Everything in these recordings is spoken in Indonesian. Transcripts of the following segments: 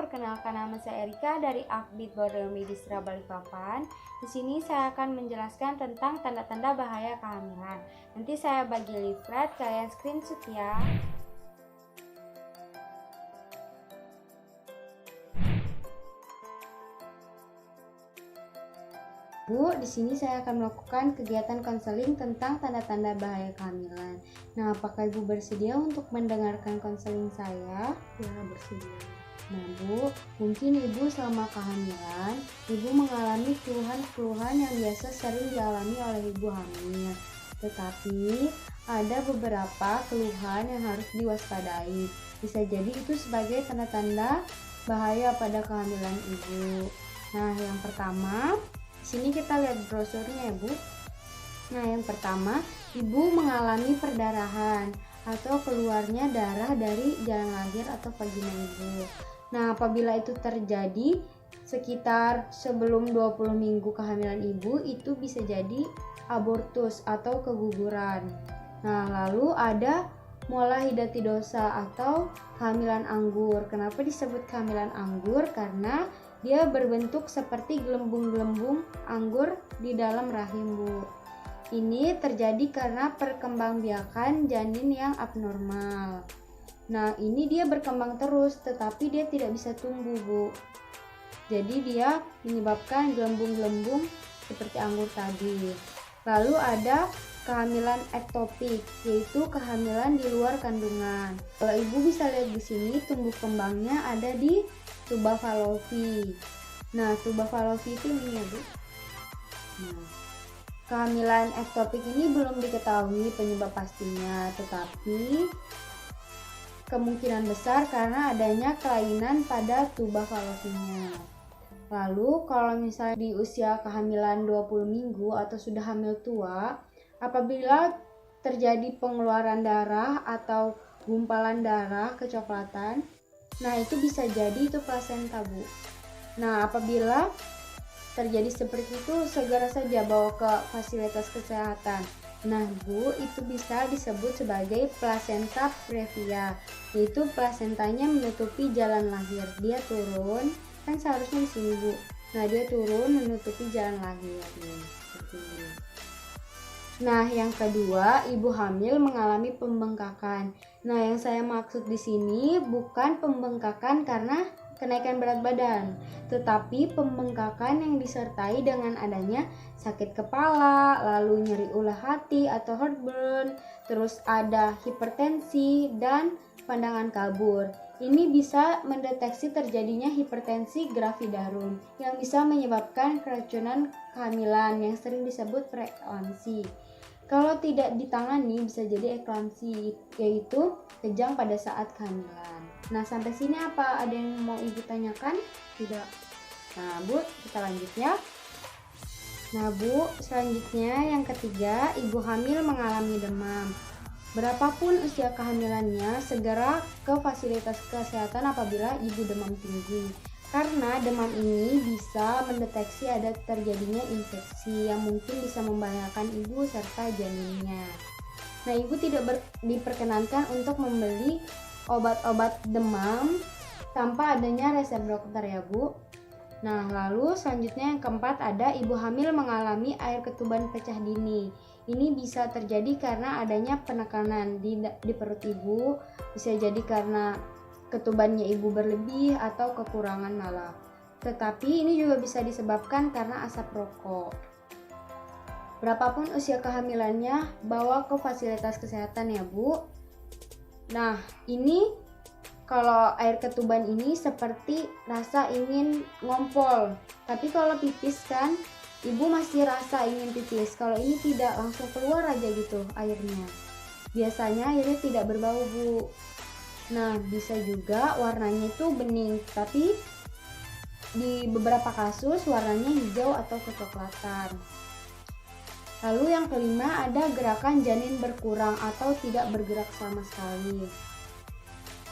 perkenalkan nama saya Erika dari Akbid Border Medistra Balikpapan. Di sini saya akan menjelaskan tentang tanda-tanda bahaya kehamilan. Nanti saya bagi leaflet, kalian screenshot ya. Bu, di sini saya akan melakukan kegiatan konseling tentang tanda-tanda bahaya kehamilan. Nah, apakah Ibu bersedia untuk mendengarkan konseling saya? Ya, bersedia. Nah, Bu, mungkin Ibu selama kehamilan, Ibu mengalami keluhan-keluhan yang biasa sering dialami oleh Ibu hamil. Tetapi, ada beberapa keluhan yang harus diwaspadai. Bisa jadi itu sebagai tanda-tanda bahaya pada kehamilan Ibu. Nah, yang pertama, di sini kita lihat brosurnya ya, Bu. Nah, yang pertama, Ibu mengalami perdarahan atau keluarnya darah dari jalan lahir atau vagina Ibu. Nah, apabila itu terjadi sekitar sebelum 20 minggu kehamilan Ibu, itu bisa jadi abortus atau keguguran. Nah, lalu ada mola hidatidosa atau kehamilan anggur. Kenapa disebut kehamilan anggur? Karena dia berbentuk seperti gelembung-gelembung anggur di dalam rahim, Bu. Ini terjadi karena perkembangbiakan janin yang abnormal. Nah, ini dia berkembang terus, tetapi dia tidak bisa tumbuh, Bu. Jadi dia menyebabkan gelembung-gelembung seperti anggur tadi. Lalu ada kehamilan ektopik, yaitu kehamilan di luar kandungan. Kalau Ibu bisa lihat di sini, tumbuh kembangnya ada di tuba Fallopi. Nah, tuba Fallopi itu ini ya, Bu. Nah, kehamilan ektopik ini belum diketahui penyebab pastinya, tetapi kemungkinan besar karena adanya kelainan pada tuba Fallopinya. Lalu kalau misalnya di usia kehamilan 20 minggu atau sudah hamil tua, apabila terjadi pengeluaran darah atau gumpalan darah kecoklatan, nah itu bisa jadi itu plasenta, Bu. Nah, apabila terjadi seperti itu, segera saja bawa ke fasilitas kesehatan. Nah, Bu, itu bisa disebut sebagai plasenta previa, yaitu plasentanya menutupi jalan lahir. Dia turun, kan seharusnya di sini, Bu. Nah, dia turun menutupi jalan lahir, seperti ini. Nah, yang kedua, ibu hamil mengalami pembengkakan. Nah, yang saya maksud di sini bukan pembengkakan karena kenaikan berat badan, tetapi pembengkakan yang disertai dengan adanya sakit kepala, lalu nyeri ulah hati atau heartburn, terus ada hipertensi dan pandangan kabur. Ini bisa mendeteksi terjadinya hipertensi gravidarum yang bisa menyebabkan keracunan kehamilan yang sering disebut preeklamsi. Kalau tidak ditangani bisa jadi eklamsi, yaitu kejang pada saat kehamilan. Nah, sampai sini apa ada yang mau Ibu tanyakan? Tidak. Nah, Bu, kita lanjut ya. Nah, Bu, selanjutnya yang ketiga, ibu hamil mengalami demam. Berapapun usia kehamilannya, segera ke fasilitas kesehatan apabila ibu demam tinggi. Karena demam ini bisa mendeteksi ada terjadinya infeksi yang mungkin bisa membahayakan ibu serta janinnya. Nah, ibu tidak diperkenankan untuk membeli obat-obat demam tanpa adanya resep dokter ya, Bu. Nah, lalu selanjutnya yang keempat ada ibu hamil mengalami air ketuban pecah dini. Ini bisa terjadi karena adanya penekanan di perut ibu, bisa jadi karena ketubannya ibu berlebih atau kekurangan malah. Tetapi ini juga bisa disebabkan karena asap rokok. Berapapun usia kehamilannya, bawa ke fasilitas kesehatan ya, Bu. Nah, ini kalau air ketuban ini seperti rasa ingin ngompol. Tapi kalau pipis kan, ibu masih rasa ingin pipis. Kalau ini tidak, langsung keluar aja gitu airnya. Biasanya airnya tidak berbau, Bu. Nah, bisa juga warnanya itu bening, tapi di beberapa kasus warnanya hijau atau kecoklatan. Lalu yang kelima ada gerakan janin berkurang atau tidak bergerak sama sekali.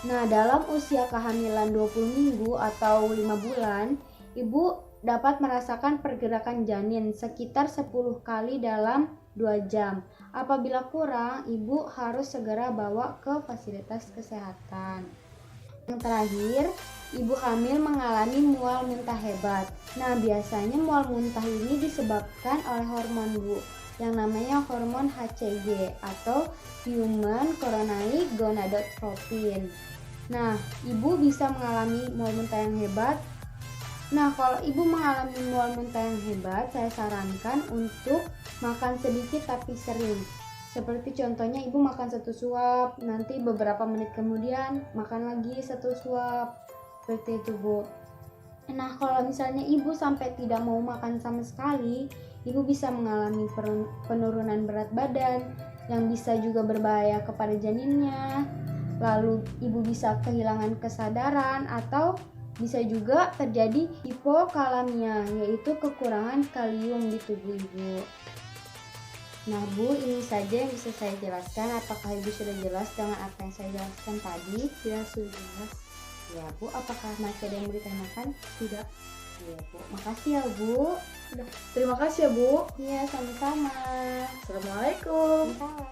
Nah, dalam usia kehamilan 20 minggu atau 5 bulan, ibu dapat merasakan pergerakan janin sekitar 10 kali dalam 2 jam. Apabila kurang, ibu harus segera bawa ke fasilitas kesehatan. Yang terakhir, ibu hamil mengalami mual muntah hebat. Nah, biasanya mual muntah ini disebabkan oleh hormon Bu, yang namanya hormon HCG atau Human Coronary Gonadotropin. Nah, ibu bisa mengalami mual muntah yang hebat. Nah, kalau ibu mengalami mual muntah yang hebat, saya sarankan untuk makan sedikit tapi sering. Seperti contohnya ibu makan 1 suap, nanti beberapa menit kemudian makan lagi 1 suap. Seperti itu, Bu. Nah, kalau misalnya ibu sampai tidak mau makan sama sekali, ibu bisa mengalami penurunan berat badan yang bisa juga berbahaya kepada janinnya. Lalu ibu bisa kehilangan kesadaran atau bisa juga terjadi hipokalemia, yaitu kekurangan kalium di tubuh ibu. Nah Bu, ini saja yang bisa saya jelaskan. Apakah ibu sudah jelas dengan apa yang saya jelaskan tadi? Ya, sudah jelas. Ya Bu, apakah masih ada yang mau ditanyakan? Tidak. Ya Bu, makasih ya Bu. Terima kasih ya, Bu. Iya, sama-sama. Assalamualaikum. Salam.